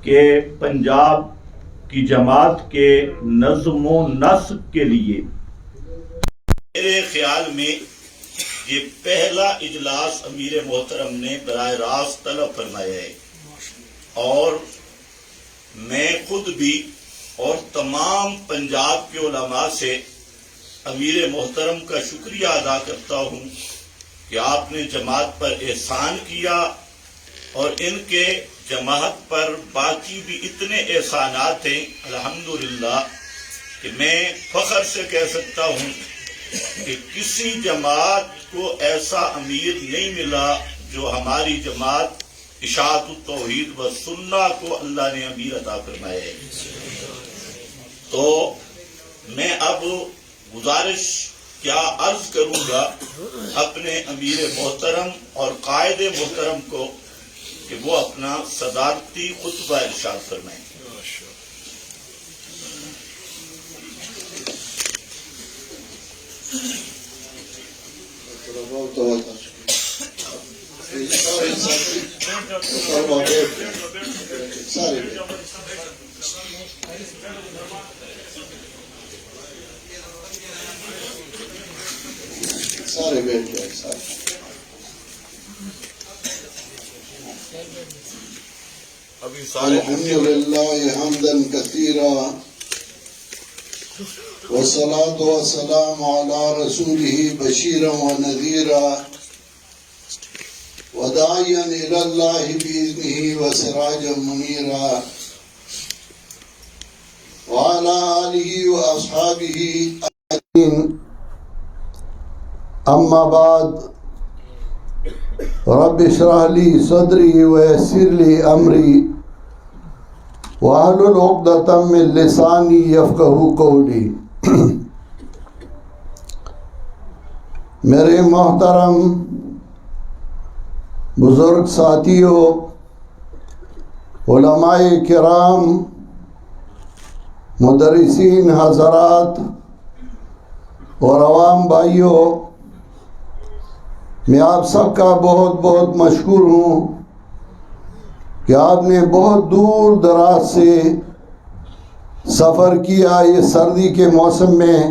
کہ پنجاب کی جماعت کے نظم و نسق کے لیے میرے خیال میں یہ پہلا اجلاس امیر محترم نے براہ راست طلب فرمایا ہے، اور میں خود بھی اور تمام پنجاب کے علماء سے امیر محترم کا شکریہ ادا کرتا ہوں کہ آپ نے جماعت پر احسان کیا، اور ان کے جماعت پر باقی بھی اتنے احسانات ہیں الحمدللہ کہ میں فخر سے کہہ سکتا ہوں کہ کسی جماعت کو ایسا امیر نہیں ملا جو ہماری جماعت اشاعت التوحید و سنہ کو اللہ نے امیر عطا فرمایا ہے۔ تو میں اب گزارش کیا عرض کروں گا اپنے امیر محترم اور قائد محترم کو کہ وہ اپنا صدارتی خطبہ ارشاد فرمائیں۔ سارے بیٹھ جائیں سارے۔ الحمدللہ حمدا کثیرا والصلاة والسلام علی رسولہ بشیرا ونذیرا وداعیا الی اللہ بإذنہ وسراجا منیرا وعلی آلہ واصحابہ اجمعین۔ اما بعد، رب اشرح لی صدری ویسر لی امری واحلل عقدۃ من لسانی یفقہوا قولی۔ میرے محترم بزرگ ساتھیوں، علماء کرام، مدرسین حضرات اور عوام بھائیوں، میں آپ سب کا بہت بہت مشکور ہوں کہ آپ نے بہت دور دراز سے سفر کیا یہ سردی کے موسم میں،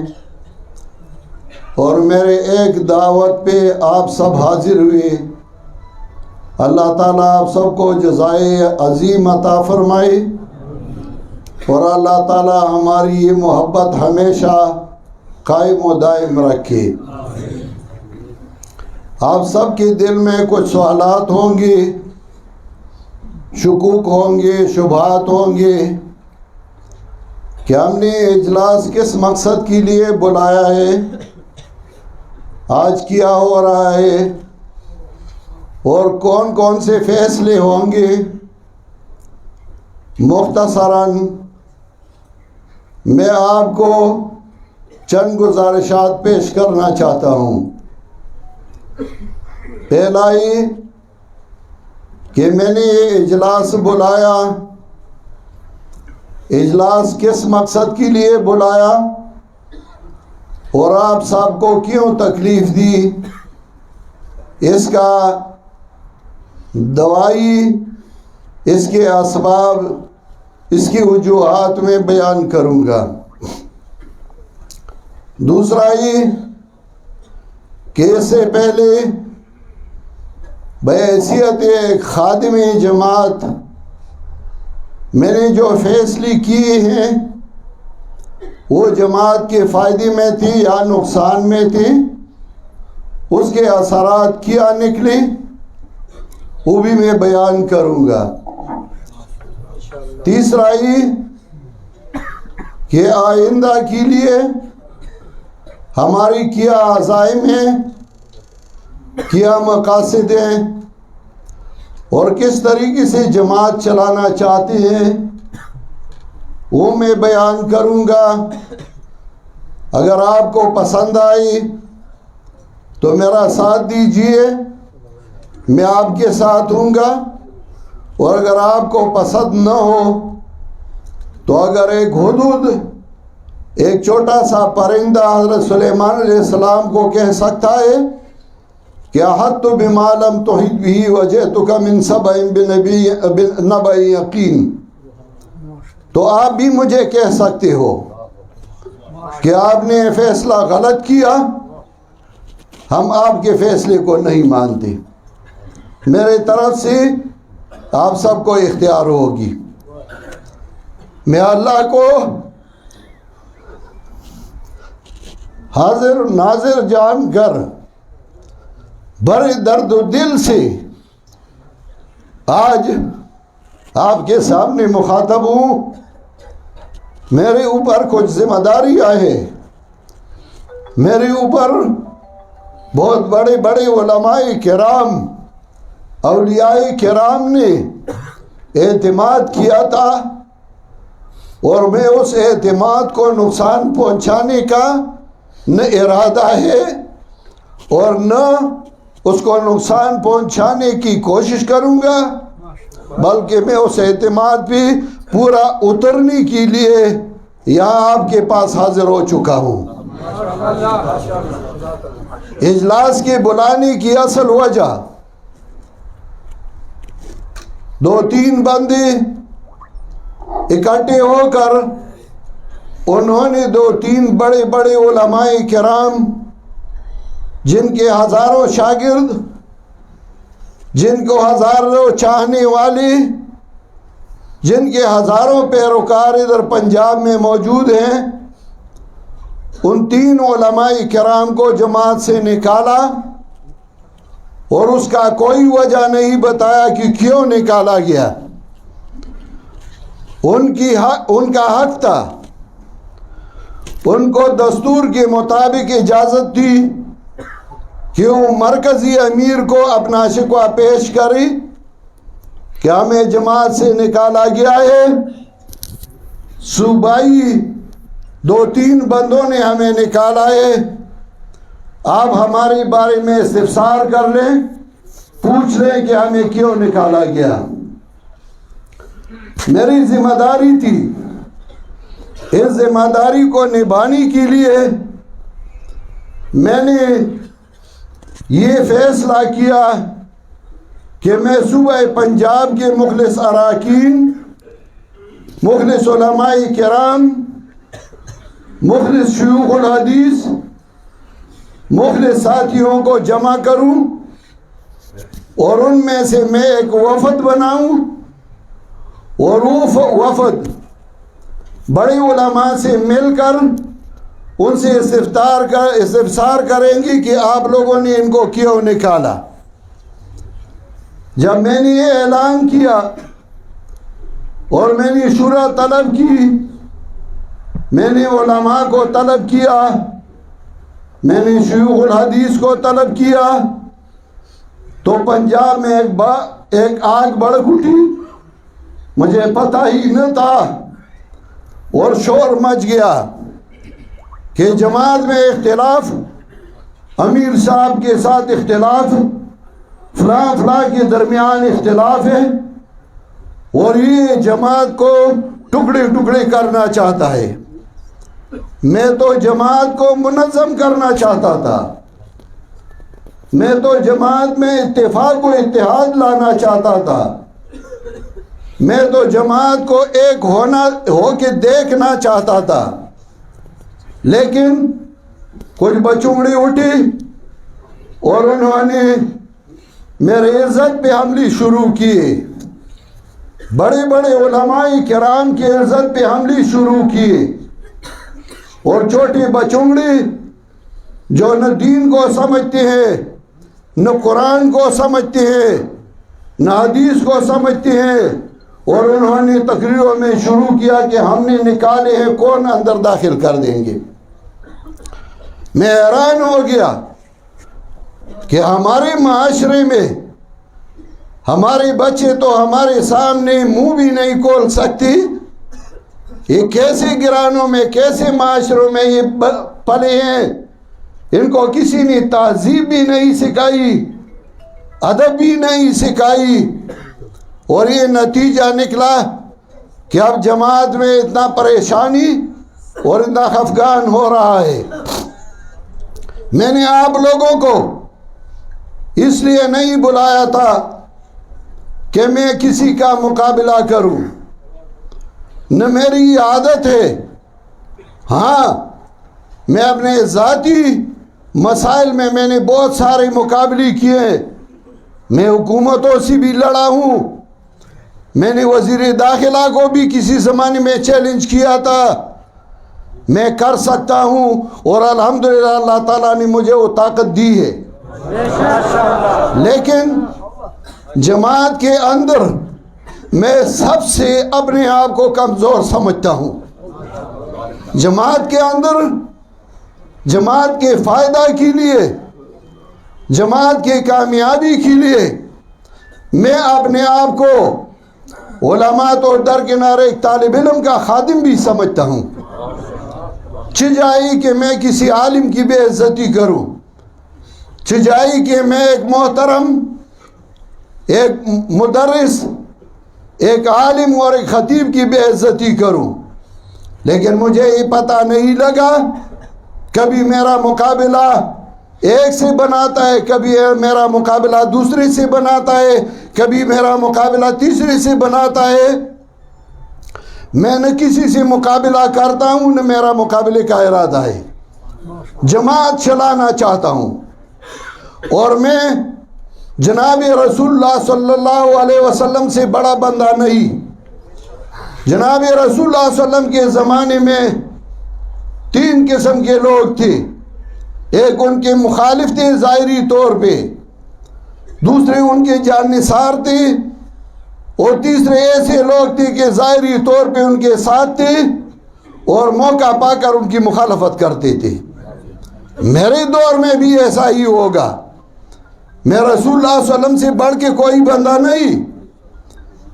اور میرے ایک دعوت پہ آپ سب حاضر ہوئے۔ اللہ تعالیٰ آپ سب کو جزائے عظیم عطا فرمائے، اور اللہ تعالیٰ ہماری یہ محبت ہمیشہ قائم و دائم رکھے۔ آپ سب کے دل میں کچھ سوالات ہوں گے، شکوک ہوں گے، شبہات ہوں گے کہ ہم نے اجلاس کس مقصد کے لیے بلایا ہے، آج کیا ہو رہا ہے، اور کون کون سے فیصلے ہوں گے۔ مختصراً میں آپ کو چند گزارشات پیش کرنا چاہتا ہوں۔ پہلا یہ کہ میں نے یہ اجلاس بلایا، اجلاس کس مقصد کے لیے بلایا اور آپ سب کو کیوں تکلیف دی، اس کا دوائی، اس کے اسباب، اس کی وجوہات میں بیان کروں گا۔ دوسرا یہ کہ اس سے پہلے بحیثیت ایک خادم جماعت میں نے جو فیصلے کیے ہیں وہ جماعت کے فائدے میں تھی یا نقصان میں تھی، اس کے اثرات کیا نکلے وہ بھی میں بیان کروں گا۔ تیسرا یہ کہ آئندہ کے لیے ہماری کیا عزائم ہیں، کیا مقاصد ہیں، اور کس طریقے سے جماعت چلانا چاہتے ہیں وہ میں بیان کروں گا۔ اگر آپ کو پسند آئی تو میرا ساتھ دیجئے، میں آپ کے ساتھ ہوں گا، اور اگر آپ کو پسند نہ ہو تو اگر ایک حدود، ایک چھوٹا سا پرندہ حضرت سلیمان علیہ السلام کو کہہ سکتا ہے کہ احطت بما لم تحط به وجئتک من سبع بنبأ یقین، تو آپ بھی مجھے کہہ سکتے ہو کہ آپ نے فیصلہ غلط کیا، ہم آپ کے فیصلے کو نہیں مانتے۔ میرے طرف سے آپ سب کو اختیار ہوگی۔ میں اللہ کو حاضر ناظر جان کر بڑے درد و دل سے آج آپ کے سامنے مخاطب ہوں۔ میرے اوپر کچھ ذمہ داریاں ہیں، میرے اوپر بہت بڑے بڑے علماء کرام، اولیاء کرام نے اعتماد کیا تھا، اور میں اس اعتماد کو نقصان پہنچانے کا نہ ارادہ ہے اور نہ اس کو نقصان پہنچانے کی کوشش کروں گا، بلکہ میں اس اعتماد پہ پورا اترنے کے لیے یہاں آپ کے پاس حاضر ہو چکا ہوں۔ اجلاس کے بلانے کی اصل وجہ، 2-3 بندے اکٹھے ہو کر انہوں نے 2-3 بڑے بڑے علماء کرام، جن کے ہزاروں شاگرد، جن کو ہزاروں چاہنے والے، جن کے ہزاروں پیروکار ادھر پنجاب میں موجود ہیں، ان 3 علماء کرام کو جماعت سے نکالا، اور اس کا کوئی وجہ نہیں بتایا کہ کیوں نکالا گیا۔ ان کا حق تھا، ان کو دستور کے مطابق اجازت تھی کہ وہ مرکزی امیر کو اپنا شکوہ پیش کرے کہ ہمیں جماعت سے نکالا گیا ہے، صوبائی 2-3 بندوں نے ہمیں نکالا ہے، آپ ہمارے بارے میں استفسار کر لیں، پوچھ لیں کہ ہمیں کیوں نکالا گیا۔ میری ذمہ داری تھی، اس ذمہ داری کو نبھانے کے لیے میں نے یہ فیصلہ کیا کہ میں صوبہ پنجاب کے مخلص اراکین، مخلص علماء کرام، مخلص شیوخ الحدیث، مخلص ساتھیوں کو جمع کروں، اور ان میں سے میں ایک وفد بناؤں، اور وہ وفد بڑے علماء سے مل کر ان سے استفسار کریں گی کہ آپ لوگوں نے ان کو کیوں نکالا۔ جب میں نے یہ اعلان کیا اور میں نے شورا طلب کی، میں نے علماء کو طلب کیا، میں نے شیوخ الحدیث کو طلب کیا، تو پنجاب میں ایک آگ بڑھ اٹھی، مجھے پتہ ہی نہ تھا، اور شور مچ گیا کہ جماعت میں اختلاف، امیر صاحب کے ساتھ اختلاف، فلاں فلاں کے درمیان اختلاف ہے، اور یہ جماعت کو ٹکڑے ٹکڑے کرنا چاہتا ہے۔ میں تو جماعت کو منظم کرنا چاہتا تھا، میں تو جماعت میں اتفاق و اتحاد لانا چاہتا تھا، میں تو جماعت کو ایک ہو کے دیکھنا چاہتا تھا، لیکن کچھ بچونگڑے اٹھے اور انہوں نے میرے عزت پہ حملے شروع کیے، بڑے بڑے علماء کرام کی عزت پہ حملے شروع کیے، اور چھوٹے بچونگڑے جو نہ دین کو سمجھتے ہیں، نہ قرآن کو سمجھتے ہیں، نہ حدیث کو سمجھتے ہیں، اور انہوں نے تقریروں میں شروع کیا کہ ہم نے نکالے ہیں، کون اندر داخل کر دیں گے۔ میں حیران ہو گیا کہ ہمارے معاشرے میں ہمارے بچے تو ہمارے سامنے منہ بھی نہیں کھول سکتی، یہ کیسے گرانوں میں، کیسے معاشروں میں یہ پلے ہیں، ان کو کسی نے تہذیب بھی نہیں سکھائی، ادب بھی نہیں سکھائی، اور یہ نتیجہ نکلا کہ اب جماعت میں اتنا پریشانی اور اتنا خفگان ہو رہا ہے۔ میں نے آپ لوگوں کو اس لیے نہیں بلایا تھا کہ میں کسی کا مقابلہ کروں، نہ میری یہ عادت ہے. ہاں میں اپنے ذاتی مسائل میں نے بہت سارے مقابلے کیے ہیں. میں حکومتوں سے بھی لڑا ہوں. میں نے وزیر داخلہ کو بھی کسی زمانے میں چیلنج کیا تھا. میں کر سکتا ہوں اور الحمدللہ اللہ تعالیٰ نے مجھے وہ طاقت دی ہے. لیکن جماعت کے اندر میں سب سے اپنے آپ کو کمزور سمجھتا ہوں. جماعت کے اندر جماعت کے فائدہ کے لیے، جماعت کے کامیابی کے لیے میں اپنے آپ کو علماء تو درکنار ایک طالب علم کا خادم بھی سمجھتا ہوں. چجائی کہ میں کسی عالم کی بے عزتی کروں، چجائی کہ میں ایک محترم، ایک مدرس، ایک عالم اور ایک خطیب کی بے عزتی کروں. لیکن مجھے یہ پتہ نہیں لگا، کبھی میرا مقابلہ ایک سے بناتا ہے، کبھی میرا مقابلہ دوسرے سے بناتا ہے، کبھی میرا مقابلہ تیسرے سے بناتا ہے. میں نہ کسی سے مقابلہ کرتا ہوں نہ میرا مقابلے کا ارادہ ہے. جماعت چلانا چاہتا ہوں اور میں جناب رسول اللہ صلی اللہ علیہ وسلم سے بڑا بندہ نہیں. جناب رسول اللہ صلی اللہ علیہ وسلم کے زمانے میں 3 قسم کے لوگ تھے. ایک ان کے مخالف تھے ظاہری طور پہ، دوسرے ان کے جانثار تھے، اور تیسرے ایسے لوگ تھے کہ ظاہری طور پہ ان کے ساتھ تھے اور موقع پا کر ان کی مخالفت کرتے تھے. میرے دور میں بھی ایسا ہی ہوگا. میں رسول اللہ صلی اللہ علیہ وسلم سے بڑھ کے کوئی بندہ نہیں.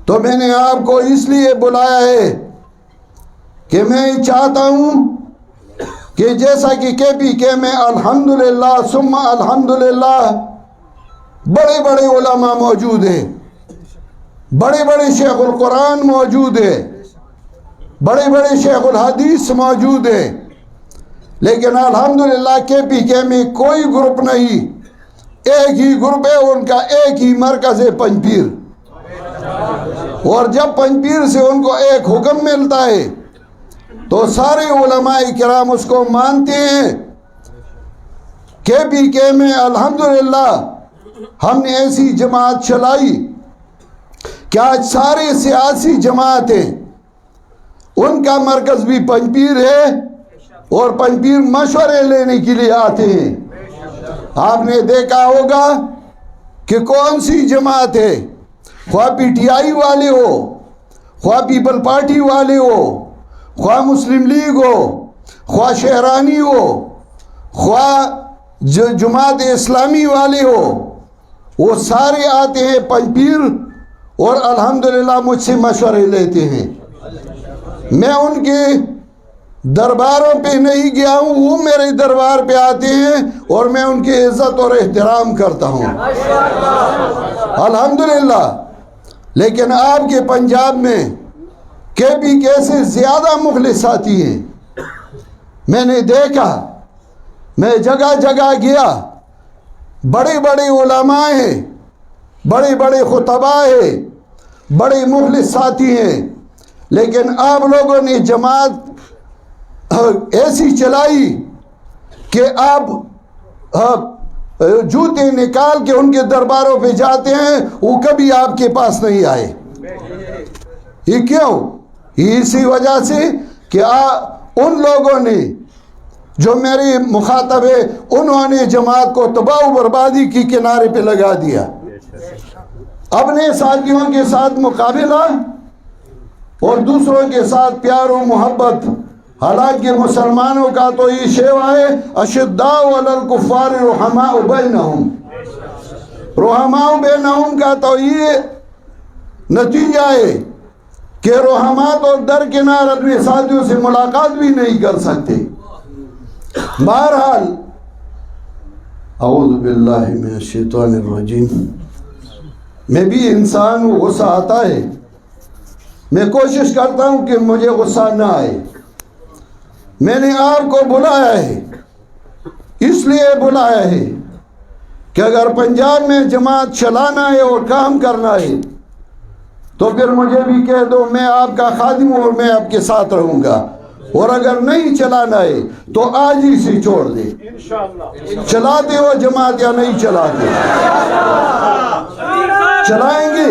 تو میں نے آپ کو اس لیے بلایا ہے کہ میں چاہتا ہوں کہ جیسا کہ KPK میں الحمدللہ ثم الحمدللہ بڑے بڑے علماء موجود ہیں، بڑے بڑے شیخ القرآن موجود ہیں، بڑے بڑے شیخ الحدیث موجود ہیں، لیکن الحمدللہ KPK میں کوئی گروپ نہیں. ایک ہی گروپ ہے، ان کا ایک ہی مرکز ہے پنجپیر. اور جب پنجپیر سے ان کو ایک حکم ملتا ہے تو سارے علماء کرام اس کو مانتے ہیں. KPK میں الحمدللہ ہم نے ایسی جماعت چلائی کہ آج سارے سیاسی جماعتیں ان کا مرکز بھی پنجپیر ہے اور پنجپیر مشورے لینے کے لیے آتے ہیں. آپ نے دیکھا ہوگا کہ کون سی جماعت ہے، خواہ PTI والے ہو، خواہ پیپل پارٹی والے ہو، خواہ مسلم لیگ ہو، خواہ شہرانی ہو، خواہ جماعت اسلامی والے ہو، وہ سارے آتے ہیں پنجپیر اور الحمدللہ مجھ سے مشورے لیتے ہیں. میں ان کے درباروں پہ نہیں گیا ہوں، وہ میرے دربار پہ آتے ہیں اور میں ان کی عزت اور احترام کرتا ہوں الحمدللہ. لیکن آپ کے پنجاب میں KPK سے زیادہ مخلص ساتھی ہیں. میں نے دیکھا، میں جگہ جگہ گیا، بڑے بڑے علماء ہیں، بڑے بڑے خطباء ہیں، بڑے مخلص ساتھی ہیں، لیکن آپ لوگوں نے جماعت ایسی چلائی کہ آپ جوتے نکال کے ان کے درباروں پہ جاتے ہیں، وہ کبھی آپ کے پاس نہیں آئے. یہ کیوں؟ اسی وجہ سے کہ ان لوگوں نے جو میری مخاطب ہے، انہوں نے جماعت کو تباہ و بربادی کی کنارے پہ لگا دیا. اپنے ساتھیوں کے ساتھ مقابلہ اور دوسروں کے ساتھ پیار و محبت. حالانکہ مسلمانوں کا تو یہ شیوا ہے، اشداء علی الکفار رحماء بینہم. رحماء بینہم کا تو یہ نتیجہ ہے کہ رحماء تو درکنار اپنے ساتھیوں سے ملاقات بھی نہیں کر سکتے. بہرحال اعوذ باللہ من الشیطان الرجیم. میں بھی انسان ہوں، غصہ آتا ہے. میں کوشش کرتا ہوں کہ مجھے غصہ نہ آئے. میں نے آپ کو بلایا ہے، اس لیے بلایا ہے کہ اگر پنجاب میں جماعت چلانا ہے اور کام کرنا ہے تو پھر مجھے بھی کہہ دو، میں آپ کا خادم ہوں اور میں آپ کے ساتھ رہوں گا. اور اگر نہیں چلانا ہے تو آج ہی سے چھوڑ دے. چلاتے ہو جماعت یا نہیں چلاتے؟ چلائیں گے.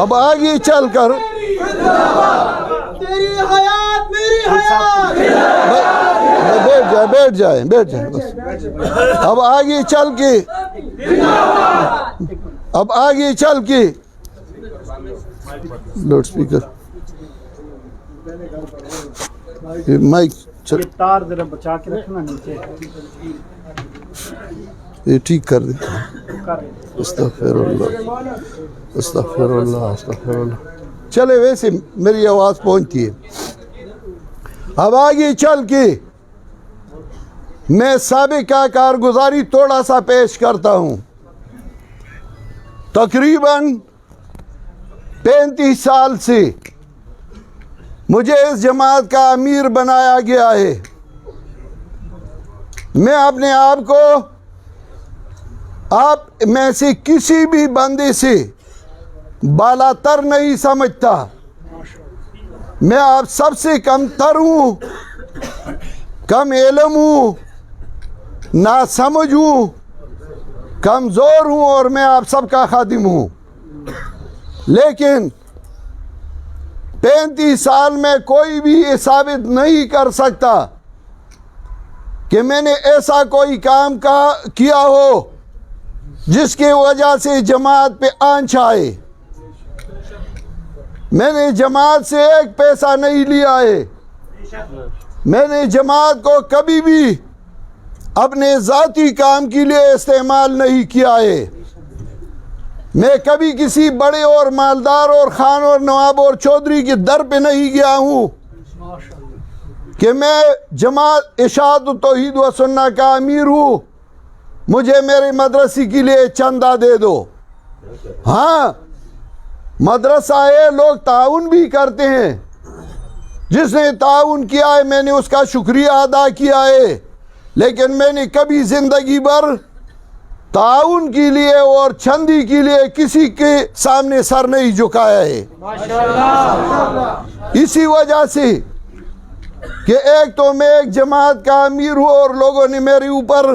اب آگے چل کر تیری حیات میری حیات. بیٹھ جائیں بس. اب آگے چل کے لاؤڈ سپیکر مائک تار ذرا بچا کے رکھنا نیچے. یہ ٹھیک کر دیں. استغفر اللہ. چلے ویسے میری آواز پہنچتی ہے. اب آگے چل کے میں سابقہ کارگزاری تھوڑا سا پیش کرتا ہوں. تقریباً 35 سال سے مجھے اس جماعت کا امیر بنایا گیا ہے. میں اپنے آپ کو آپ میں سے کسی بھی بندے سے بالا تر نہیں سمجھتا. میں آپ سب سے کم تر ہوں، کم علم ہوں، ناسمجھ ہوں، کمزور ہوں، اور میں آپ سب کا خادم ہوں. لیکن 35 سال میں کوئی بھی یہ ثابت نہیں کر سکتا کہ میں نے ایسا کوئی کام کیا ہو جس کی وجہ سے جماعت پہ آنچ آئے. میں نے جماعت سے ایک پیسہ نہیں لیا ہے. میں نے جماعت کو کبھی بھی اپنے ذاتی کام کے لیے استعمال نہیں کیا ہے. میں کبھی کسی بڑے اور مالدار اور خان اور نواب اور چودھری کے در پہ نہیں گیا ہوں کہ میں جماعت اشاعت توحید و سنہ کا امیر ہوں، مجھے میرے مدرسے کے لیے چندہ دے دو. ہاں مدرسہ ہے، لوگ تعاون بھی کرتے ہیں. جس نے تعاون کیا ہے میں نے اس کا شکریہ ادا کیا ہے، لیکن میں نے کبھی زندگی بھر تعاون کے لیے اور چندی کے لیے کسی کے سامنے سر نہیں جھکایا ہے. اسی وجہ سے کہ ایک تو میں ایک جماعت کا امیر ہوں اور لوگوں نے میرے اوپر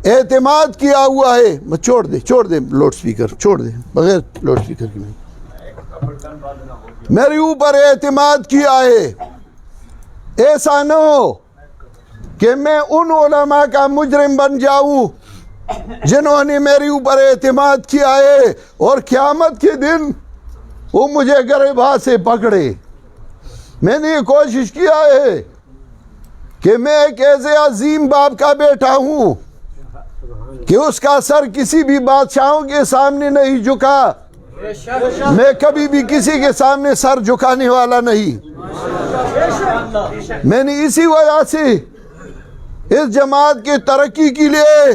اعتماد کیا ہوا ہے. چھوڑ دے لاؤڈ سپیکر چھوڑ دے، بغیر لاؤڈ سپیکر کی میرے اوپر اعتماد کیا ہے. ایسا نہ ہو کہ میں ان علماء کا مجرم بن جاؤں جنہوں نے میرے اوپر اعتماد کیا ہے اور قیامت کے دن وہ مجھے گریباں سے پکڑے. میں نے یہ کوشش کیا ہے کہ میں ایک ایسے عظیم باپ کا بیٹا ہوں کہ اس کا سر کسی بھی بادشاہوں کے سامنے نہیں جھکا. میں کبھی بھی کسی کے سامنے سر جھکانے والا نہیں. میں نے اسی وجہ سے اس جماعت کی ترقی کے لیے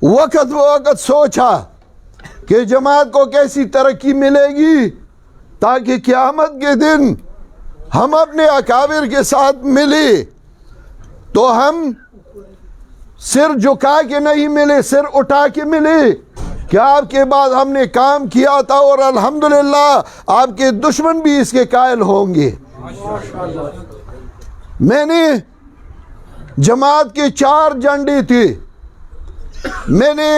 وقت سوچا کہ جماعت کو کیسی ترقی ملے گی تاکہ قیامت کے دن ہم اپنے اکابر کے ساتھ ملے تو ہم سر جھکا کے نہیں ملے، سر اٹھا کے ملے کہ آپ کے بعد ہم نے کام کیا تھا اور الحمدللہ آپ کے دشمن بھی اس کے قائل ہوں گے. میں نے جماعت کے 4 جھنڈے تھے، میں نے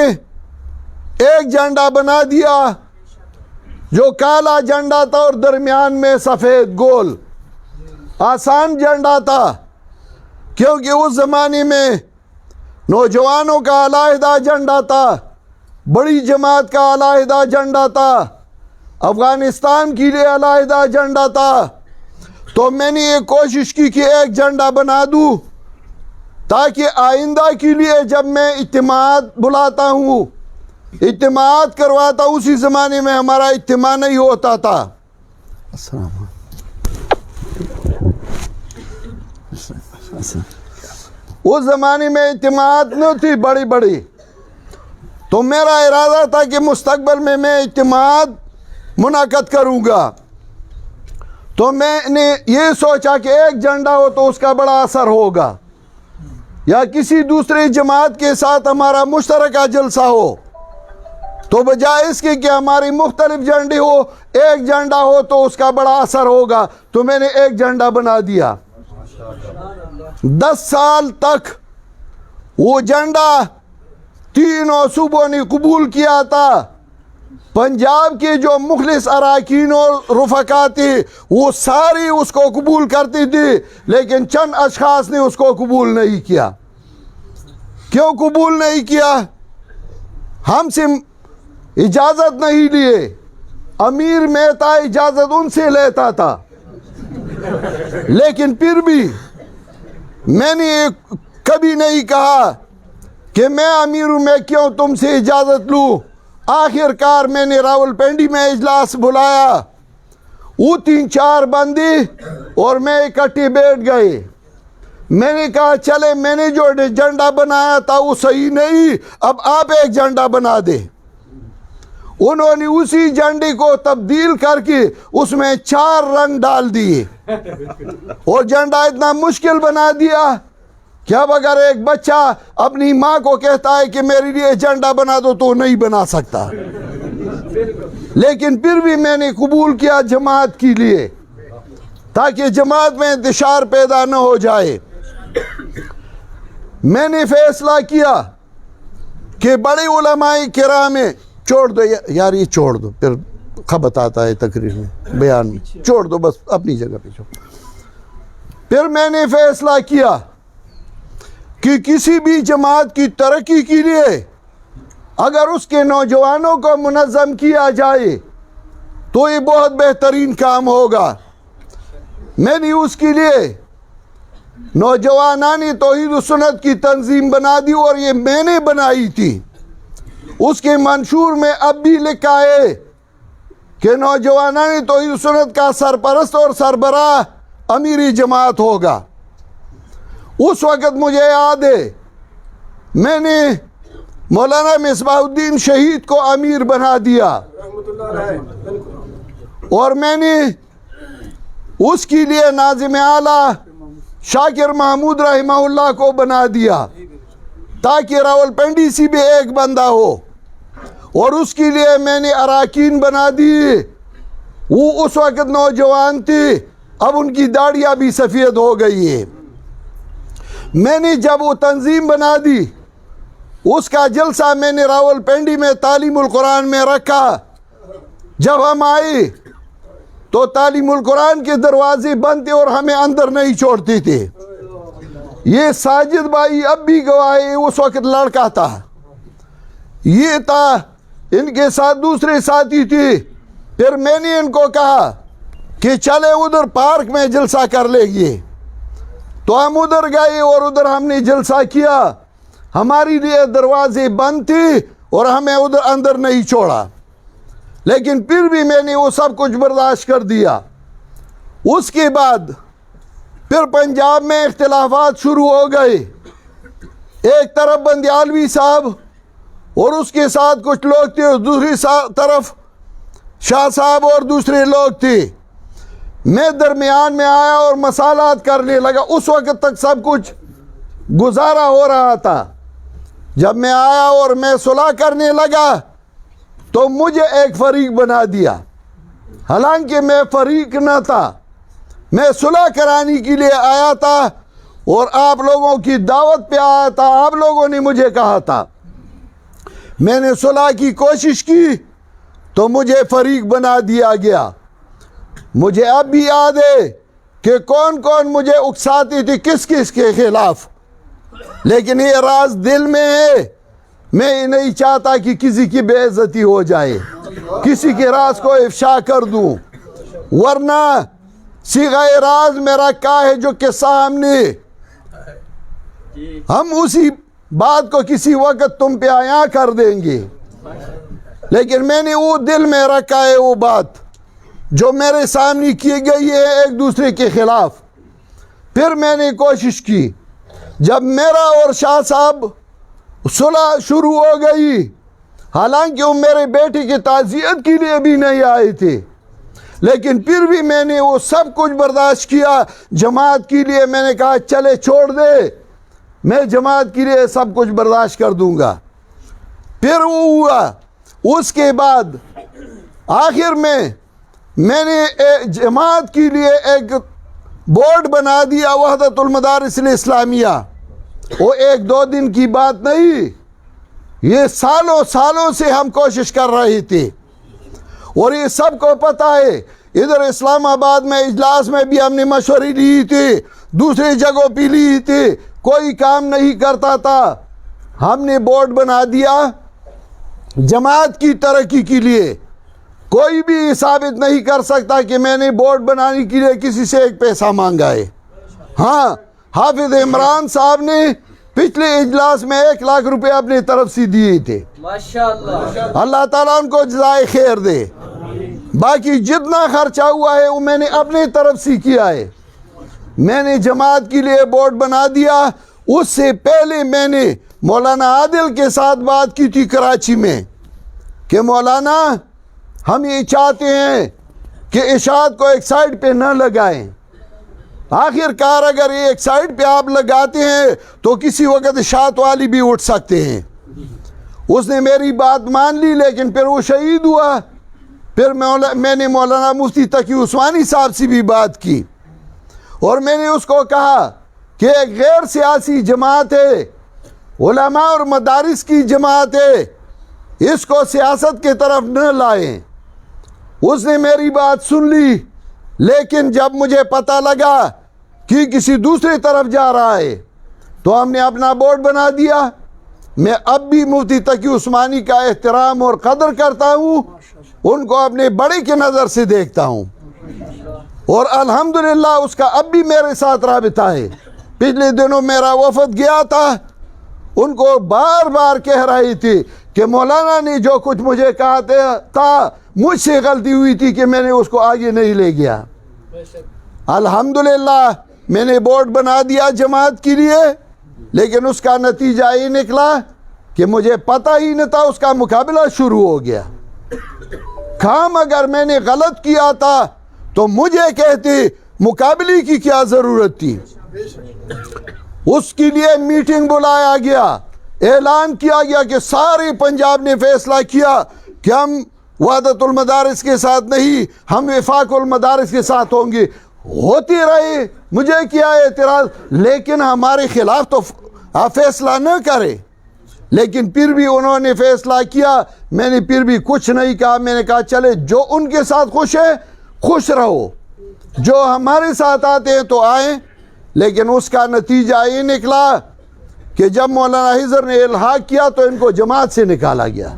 ایک جھنڈا بنا دیا جو کالا جھنڈا تھا اور درمیان میں سفید گول. آسان جھنڈا تھا کیونکہ اس زمانے میں نوجوانوں کا علیحدہ جھنڈا تھا، بڑی جماعت کا علیحدہ جھنڈا تھا، افغانستان کے لیے علیحدہ جھنڈا تھا. تو میں نے یہ کوشش کی کہ ایک جھنڈا بنا دوں تاکہ آئندہ کے لیے جب میں اجتماعات بلاتا ہوں، اجتماعات کرواتا ہوں، اسی زمانے میں ہمارا اجتماع نہیں ہوتا تھا. السلام علیکم. اس زمانے میں اجتماعات نہ تھی بڑی بڑی، تو میرا ارادہ تھا کہ مستقبل میں اجتماعات منعقد کروں گا، تو میں نے یہ سوچا کہ ایک جھنڈا ہو تو اس کا بڑا اثر ہوگا، یا کسی دوسری جماعت کے ساتھ ہمارا مشترکہ جلسہ ہو، تو بجائے اس کے کہ ہماری مختلف جھنڈے ہو، ایک جھنڈا ہو تو اس کا بڑا اثر ہوگا، تو میں نے ایک جھنڈا بنا دیا۔ 10 سال تک وہ جھنڈا تینوں صوبوں نے قبول کیا تھا۔ پنجاب کے جو مخلص اراکین اور رفقا تھے وہ ساری اس کو قبول کرتی تھی، لیکن چند اشخاص نے اس کو قبول نہیں کیا۔ کیوں قبول نہیں کیا؟ ہم سے اجازت نہیں لیے۔ امیر مہتا اجازت ان سے لیتا تھا، لیکن پھر بھی میں نے کبھی نہیں کہا کہ میں امیر ہوں، میں کیوں تم سے اجازت لوں۔ آخر کار میں نے راولپنڈی میں اجلاس بلایا، وہ 3-4 بندے اور میں اکٹھے بیٹھ گئے۔ میں نے کہا چلے، میں نے جو جھنڈا بنایا تھا وہ صحیح نہیں، اب آپ ایک جھنڈا بنا دے۔ انہوں نے اسی جھنڈے کو تبدیل کر کے اس میں 4 رنگ ڈال دیے اور جھنڈا اتنا مشکل بنا دیا کہ اب اگر ایک بچہ اپنی ماں کو کہتا ہے کہ میرے لیے جھنڈا بنا دو تو نہیں بنا سکتا۔ لیکن پھر بھی میں نے قبول کیا جماعت کے لیے، تاکہ جماعت میں انتشار پیدا نہ ہو جائے۔ میں نے فیصلہ کیا کہ بڑے علماء کرام چھوڑ دو یار، یہ چھوڑ دو، پھر خبط آتا ہے تقریر میں، بیان میں، چھوڑ دو بس اپنی جگہ پہ چھوڑ۔ پھر میں نے فیصلہ کیا کہ کسی بھی جماعت کی ترقی کے لیے اگر اس کے نوجوانوں کو منظم کیا جائے تو یہ بہت بہترین کام ہوگا۔ میں نے اس کے لیے نوجوانان توحید و سنت کی تنظیم بنا دی، اور یہ میں نے بنائی تھی۔ اس کے منشور میں اب بھی لکھا ہے کہ نوجوانان توحید و سنت کا سرپرست اور سربراہ امیری جماعت ہوگا۔ اس وقت مجھے یاد ہے میں نے مولانا مصباح الدین شہید کو امیر بنا دیا، اور میں نے اس کے لیے ناظم اعلیٰ شاکر محمود رحمہ اللہ کو بنا دیا، تاکہ راولپنڈی سے بھی ایک بندہ ہو، اور اس کے لیے میں نے اراکین بنا دی۔ وہ اس وقت نوجوان تھے، اب ان کی داڑیاں بھی سفید ہو گئی ہے۔ میں نے جب وہ تنظیم بنا دی، اس کا جلسہ میں نے راولپنڈی میں تعلیم القرآن میں رکھا۔ جب ہم آئے تو تعلیم القرآن کے دروازے بند تھے اور ہمیں اندر نہیں چھوڑتے تھے۔ یہ ساجد بھائی اب بھی گواہ ہے، اس وقت لڑکا تھا، یہ تھا، ان کے ساتھ دوسرے ساتھی تھے۔ پھر میں نے ان کو کہا کہ چلے ادھر پارک میں جلسہ کر لیں گے، تو ہم ادھر گئے اور ادھر ہم نے جلسہ کیا۔ ہماری لیے دروازے بند تھے اور ہمیں ادھر اندر نہیں چھوڑا، لیکن پھر بھی میں نے وہ سب کچھ برداشت کر دیا۔ اس کے بعد پھر پنجاب میں اختلافات شروع ہو گئے۔ ایک طرف بندیالوی صاحب اور اس کے ساتھ کچھ لوگ تھے، اور دوسری طرف شاہ صاحب اور دوسرے لوگ تھے۔ میں درمیان میں آیا اور مسالات کرنے لگا۔ اس وقت تک سب کچھ گزارا ہو رہا تھا۔ جب میں آیا اور میں صلح کرنے لگا تو مجھے ایک فریق بنا دیا، حالانکہ میں فریق نہ تھا، میں صلح کرانے کے لیے آیا تھا اور آپ لوگوں کی دعوت پہ آیا تھا۔ آپ لوگوں نے مجھے کہا تھا، میں نے صلح کی کوشش کی تو مجھے فریق بنا دیا گیا۔ مجھے اب بھی یاد ہے کہ کون کون مجھے اکساتی تھی کس کس کے خلاف، لیکن یہ راز دل میں ہے۔ میں نہیں چاہتا کہ کسی کی بے عزتی ہو جائے، کسی کے راز کو افشا کر دوں، ورنہ صیغہ راز میرا کیا ہے جو کہ سامنے، ہم اسی بات کو کسی وقت تم پہ عیاں کر دیں گے۔ لیکن میں نے وہ دل میں رکھا ہے، وہ بات جو میرے سامنے کی گئی ہے ایک دوسرے کے خلاف۔ پھر میں نے کوشش کی، جب میرا اور شاہ صاحب صلح شروع ہو گئی، حالانکہ وہ میرے بیٹے کی تعزیت کے لیے بھی نہیں آئے تھے، لیکن پھر بھی میں نے وہ سب کچھ برداشت کیا جماعت کے لیے۔ میں نے کہا چلے چھوڑ دے، میں جماعت کے لیے سب کچھ برداشت کر دوں گا۔ پھر وہ ہوا، اس کے بعد آخر میں نے جماعت کے لیے ایک بورڈ بنا دیا، وحدت المدارس الاسلامیہ۔ وہ ایک دو دن کی بات نہیں، یہ سالوں سے ہم کوشش کر رہے تھے، اور یہ سب کو پتہ ہے۔ ادھر اسلام آباد میں اجلاس میں بھی ہم نے مشورے لی تھی، دوسری جگہوں پہ لی تھی، کوئی کام نہیں کرتا تھا۔ ہم نے بورڈ بنا دیا جماعت کی ترقی کے لیے۔ کوئی بھی ثابت نہیں کر سکتا کہ میں نے بورڈ بنانے کے لیے کسی سے ایک پیسہ مانگا ہے۔ ہاں، حافظ عمران صاحب نے پچھلے اجلاس میں 1 لاکھ روپے اپنی طرف سے دیے تھے، ماشاءاللہ، اللہ تعالیٰ ان کو جزائے خیر دے۔ باقی جتنا خرچہ ہوا ہے وہ میں نے اپنی طرف سے کیا ہے۔ میں نے جماعت کے لیے بورڈ بنا دیا۔ اس سے پہلے میں نے مولانا عادل کے ساتھ بات کی تھی کراچی میں کہ مولانا ہم یہ چاہتے ہیں کہ اشاعت کو ایک سائڈ پہ نہ لگائیں، آخر کار اگر یہ ایک سائڈ پہ آپ لگاتے ہیں تو کسی وقت اشاعت والی بھی اٹھ سکتے ہیں۔ اس نے میری بات مان لی، لیکن پھر وہ شہید ہوا۔ پھر میں نے مولانا مفتی تقی عثمانی صاحب سے بھی بات کی، اور میں نے اس کو کہا کہ ایک غیر سیاسی جماعت ہے، علماء اور مدارس کی جماعت ہے، اس کو سیاست کی طرف نہ لائیں۔ اس نے میری بات سن لی، لیکن جب مجھے پتہ لگا کہ کسی دوسری طرف جا رہا ہے تو ہم نے اپنا بورڈ بنا دیا۔ میں اب بھی مفتی تقی عثمانی کا احترام اور قدر کرتا ہوں، ان کو اپنے بڑے کی نظر سے دیکھتا ہوں، اور الحمدللہ اس کا اب بھی میرے ساتھ رابطہ ہے۔ پچھلے دنوں میرا وفد گیا تھا، ان کو بار بار کہہ رہی تھی کہ مولانا نے جو کچھ مجھے کہا تھا مجھ سے غلطی ہوئی تھی کہ میں نے اس کو آگے نہیں لے گیا۔ الحمدللہ میں نے بورڈ بنا دیا جماعت کے لیے، لیکن اس کا نتیجہ یہ نکلا کہ مجھے پتہ ہی نہ تھا، اس کا مقابلہ شروع ہو گیا۔ کام اگر میں نے غلط کیا تھا تو مجھے کہتے، مقابلے کی کیا ضرورت تھی؟ اس کے لیے میٹنگ بلایا گیا، اعلان کیا گیا کہ سارے پنجاب نے فیصلہ کیا کہ ہم وحدت المدارس کے ساتھ نہیں، ہم وفاق المدارس کے ساتھ ہوں گے۔ ہوتی رہی، مجھے کیا اعتراض، لیکن ہمارے خلاف تو آپ فیصلہ نہ کرے۔ لیکن پھر بھی انہوں نے فیصلہ کیا، میں نے پھر بھی کچھ نہیں کہا۔ میں نے کہا چلے جو ان کے ساتھ خوش ہے خوش رہو، جو ہمارے ساتھ آتے ہیں تو آئیں۔ لیکن اس کا نتیجہ یہ نکلا کہ جب مولانا حضر نے الحاق کیا تو ان کو جماعت سے نکالا گیا۔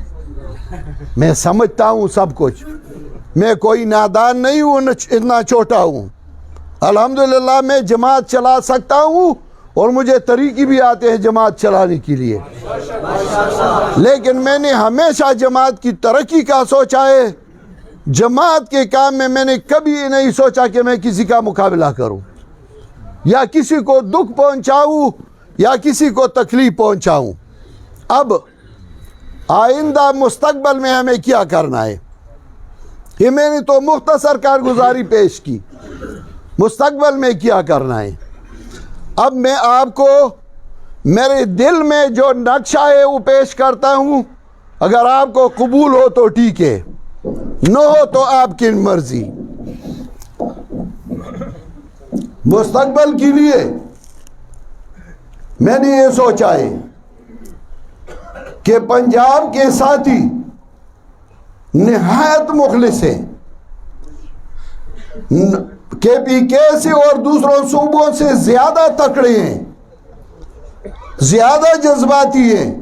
میں سمجھتا ہوں سب کچھ، میں کوئی نادان نہیں ہوں، اتنا چھوٹا ہوں۔ الحمدللہ میں جماعت چلا سکتا ہوں، اور مجھے طریقے بھی آتے ہیں جماعت چلانے کے لیے، لیکن میں نے ہمیشہ جماعت کی ترقی کا سوچا ہے۔ جماعت کے کام میں نے کبھی نہیں سوچا کہ میں کسی کا مقابلہ کروں، یا کسی کو دکھ پہنچاؤں، یا کسی کو تکلیف پہنچاؤں۔ اب آئندہ مستقبل میں ہمیں کیا کرنا ہے، یہ میں نے تو مختصر کارگزاری پیش کی۔ مستقبل میں کیا کرنا ہے، اب میں آپ کو میرے دل میں جو نقشہ ہے وہ پیش کرتا ہوں۔ اگر آپ کو قبول ہو تو ٹھیک ہے، نہ ہو تو آپ کی مرضی۔ مستقبل کے لیے میں نے یہ سوچا ہے کہ پنجاب کے ساتھی نہایت مخلص ہیں، کے پی کے سے اور دوسروں صوبوں سے زیادہ تکڑے ہیں، زیادہ جذباتی ہیں،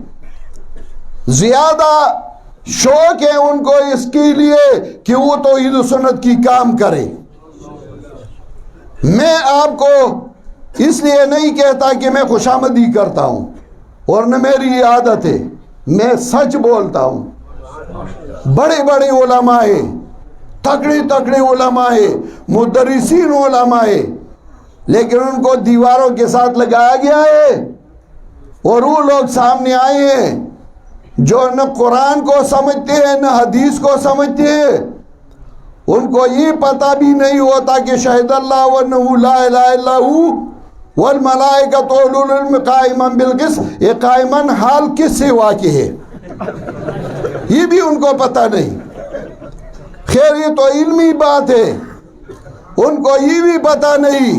زیادہ شوق ہے ان کو اس کے لیے کہ وہ توحید و سنت کی کام کرے۔ میں آپ کو اس لیے نہیں کہتا کہ میں خوشامدی کرتا ہوں، اور نہ میری عادت ہے، میں سچ بولتا ہوں۔ بڑے بڑے علماء ہیں، تکڑے تکڑے علماء ہیں، مدرسین علماء ہیں، لیکن ان کو دیواروں کے ساتھ لگایا گیا ہے، اور وہ لوگ سامنے آئے ہیں جو نہ قرآن کو سمجھتے ہیں نہ حدیث کو سمجھتے ہیں. ان کو یہ پتہ بھی نہیں ہوتا کہ شہد اللہ وانہ لا الہ الا ہو والملائکۃ اولو العلم قائما بالقسط، یہ قائما حال کس سے واقع ہے یہ بھی ان کو پتہ نہیں. خیر یہ تو علمی بات ہے، ان کو یہ بھی پتہ نہیں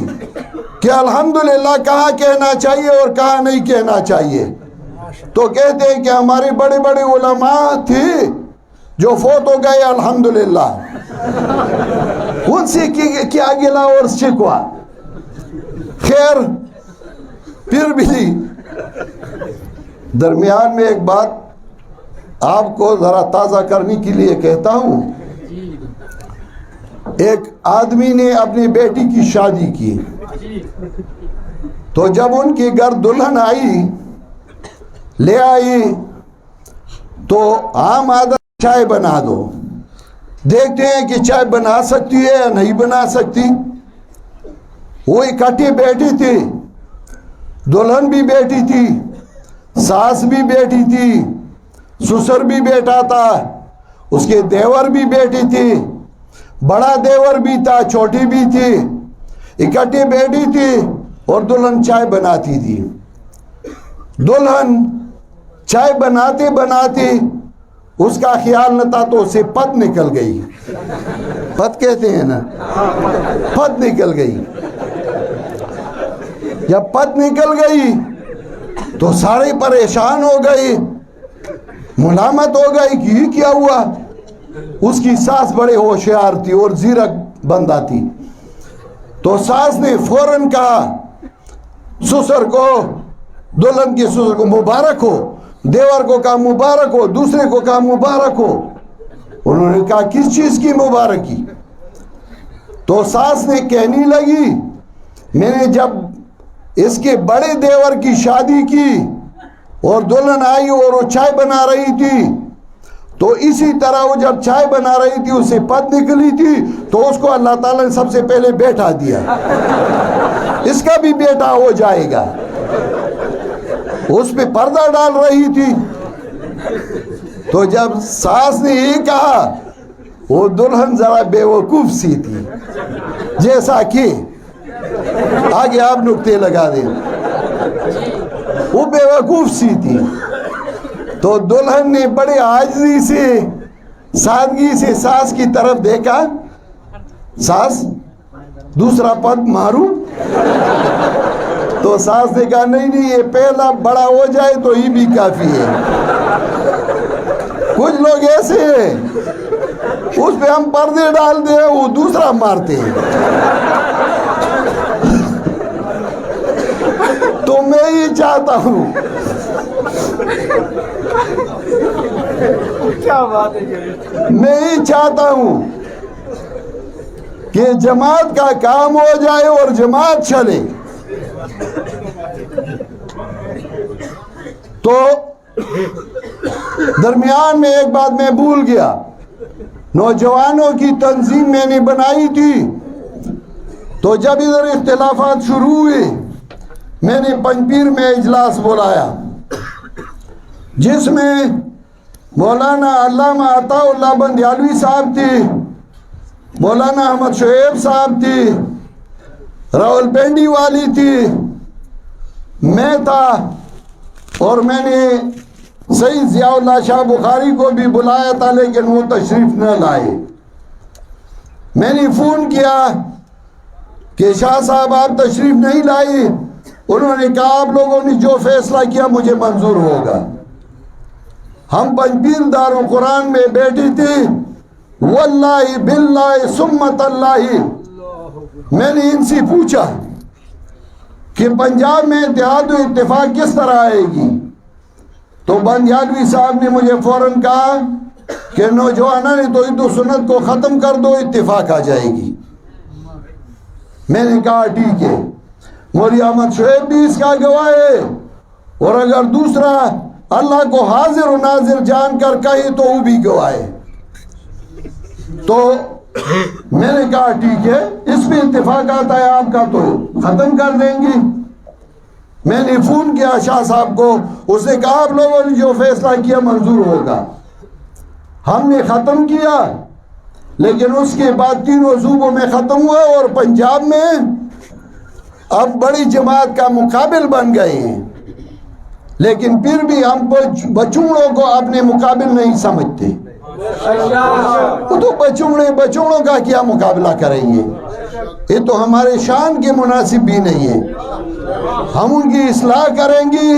کہ الحمدللہ کہاں کہنا چاہیے اور کہاں نہیں کہنا چاہیے. تو کہتے ہیں کہ ہمارے بڑے بڑے علماء تھے جو فوت ہو گئے الحمدللہ، ان سے کیا گلا اور شکوا. خیر پھر بھی درمیان میں ایک بات آپ کو ذرا تازہ کرنے کے لیے کہتا ہوں. ایک آدمی نے اپنی بیٹی کی شادی کی، تو جب ان کے گھر دلہن لے آئی تو عام عادت چائے بنا دو. دیکھتے ہیں کہ چائے بنا سکتی ہے یا نہیں بنا سکتی. وہ اکٹھے بیٹھی تھی، دلہن بھی بیٹھی تھی، ساس بھی بیٹھی تھی، سسر بھی بیٹھا تھا، اس کے دیور بھی بیٹھی تھی، بڑا دیور بھی تھا، چھوٹی بھی تھی، اکٹھے بیٹھی تھی اور دلہن چائے بناتی تھی. دلہن چائے بناتے بناتے اس کا خیال نہ تھا تو اسے پت نکل گئی. پت کہتے ہیں نا، پت نکل گئی. جب پت نکل گئی تو سارے پریشان ہو گئی، ملامت ہو گئی کہ یہ کیا ہوا. اس کی ساس بڑے ہوشیار تھی اور زیرک بندہ تھی، تو ساس نے فوراً کہا سسر کو، دلہن کے سسر کو مبارک ہو، دیور کو کہا مبارک ہو، دوسرے کو کہا مبارک ہو. انہوں نے کہا کس چیز کی مبارکی؟ تو ساس نے کہنے لگی میں نے جب اس کے بڑے دیور کی شادی کی اور دلہن آئی اور وہ چائے بنا رہی تھی، تو اسی طرح وہ جب چائے بنا رہی تھی اسے پت نکلی تھی، تو اس کو اللہ تعالیٰ نے سب سے پہلے بیٹا دیا، اس کا بھی بیٹا ہو جائے گا. اس پہ پردہ ڈال رہی تھی. تو جب ساس نے یہ کہا، وہ دلہن ذرا بے وقوف سی تھی، جیسا کہ آگے آپ نکتے لگا دیں، وہ بے وقوف سی تھی. تو دلہن نے بڑے عاجزی سے، سادگی سے ساس کی طرف دیکھا. ساس دوسرا پد ماروں؟ تو ساس نے کہا نہیں یہ پہلا بڑا ہو جائے تو یہ بھی کافی ہے. کچھ لوگ ایسے ہیں اس پہ ہم پردے ڈال دیں وہ دوسرا مارتے ہیں. تو میں یہ چاہتا ہوں میں یہ چاہتا ہوں کہ جماعت کا کام ہو جائے اور جماعت چلے. تو درمیان میں ایک بات میں بھول گیا، نوجوانوں کی تنظیم میں نے بنائی تھی. تو جب ادھر اختلافات شروع ہوئے میں نے پنجپیر میں اجلاس بلایا، جس میں مولانا علامہ عطا اللہ بندیالوی صاحب تھی، مولانا احمد شعیب صاحب تھی، راول پنڈی والی تھی، میں تھا، اور میں نے سید ضیاء اللہ شاہ بخاری کو بھی بلایا تھا لیکن وہ تشریف نہ لائے. میں نے فون کیا کہ شاہ صاحب آپ تشریف نہیں لائے. انہوں نے کہا آپ لوگوں نے جو فیصلہ کیا مجھے منظور ہوگا. ہم پنجپیر دارالقرآن میں بیٹھی تھی، واللہ باللہ سمت اللہ. میں نے ان سے پوچھا کہ پنجاب میں اتحاد و اتفاق کس طرح آئے گی؟ تو بندیالوی صاحب نے مجھے فوراً کہا کہ نوجوانوں نے توحید و سنت کو ختم کر دو، اتفاق آ جائے گی. میں نے کہا ٹھیک ہے. مولوی احمد شعیب بھی اس کا گواہ ہے، اور اگر دوسرا اللہ کو حاضر و ناظر جان کر کہے تو وہ بھی گواہ ہے. تو میں نے کہا ٹھیک ہے، اس پہ اتفاق آتا ہے آپ کا تو ختم کر دیں گے. میں نے فون کیا شاہ صاحب کو, اس نے کہا آپ لوگوں نے جو فیصلہ کیا منظور ہوگا. ہم نے ختم کیا, لیکن اس کے بعد تینوں صوبوں میں ختم ہوا اور پنجاب میں اب بڑی جماعت کا مقابل بن گئے ہیں. لیکن پھر بھی ہم بچوڑوں کو اپنے مقابل نہیں سمجھتے. وہ تو بچوڑوں کا کیا مقابلہ کریں گے, یہ تو ہمارے شان کے مناسب بھی نہیں ہے. ہم ان کی اصلاح کریں گے,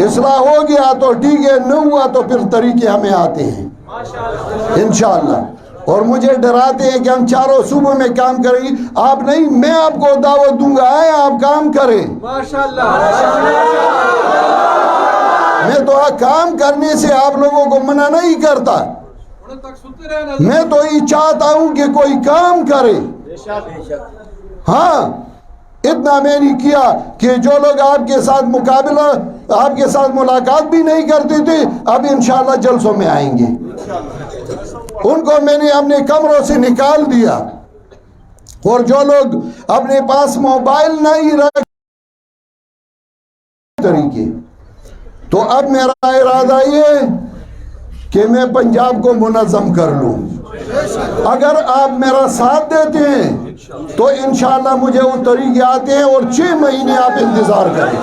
اصلاح ہو گیا تو ٹھیک ہے, نہ ہوا تو پھر طریقے ہمیں آتے ہیں انشاءاللہ. اور مجھے ڈراتے ہیں کہ ہم چاروں صوبوں میں کام کریں گے. آپ نہیں, میں آپ کو دعوت دوں گا, آئے آپ کام کریں. میں تو کام کرنے سے آپ لوگوں کو منع نہیں کرتا, میں تو یہ چاہتا ہوں کہ کوئی کام کرے. ہاں, اتنا میں نے کیا کہ جو لوگ آپ کے ساتھ مقابلہ, آپ کے ساتھ ملاقات بھی نہیں کرتے تھے, اب انشاءاللہ جلسوں میں آئیں گے. ان کو میں نے اپنے کمروں سے نکال دیا, اور جو لوگ اپنے پاس موبائل نہیں رکھ طریقے, تو اب میرا ارادہ یہ کہ میں پنجاب کو منظم کر لوں. اگر آپ میرا ساتھ دیتے ہیں تو انشاءاللہ مجھے وہ طریقے آتے ہیں, اور 6 مہینے آپ انتظار کریں.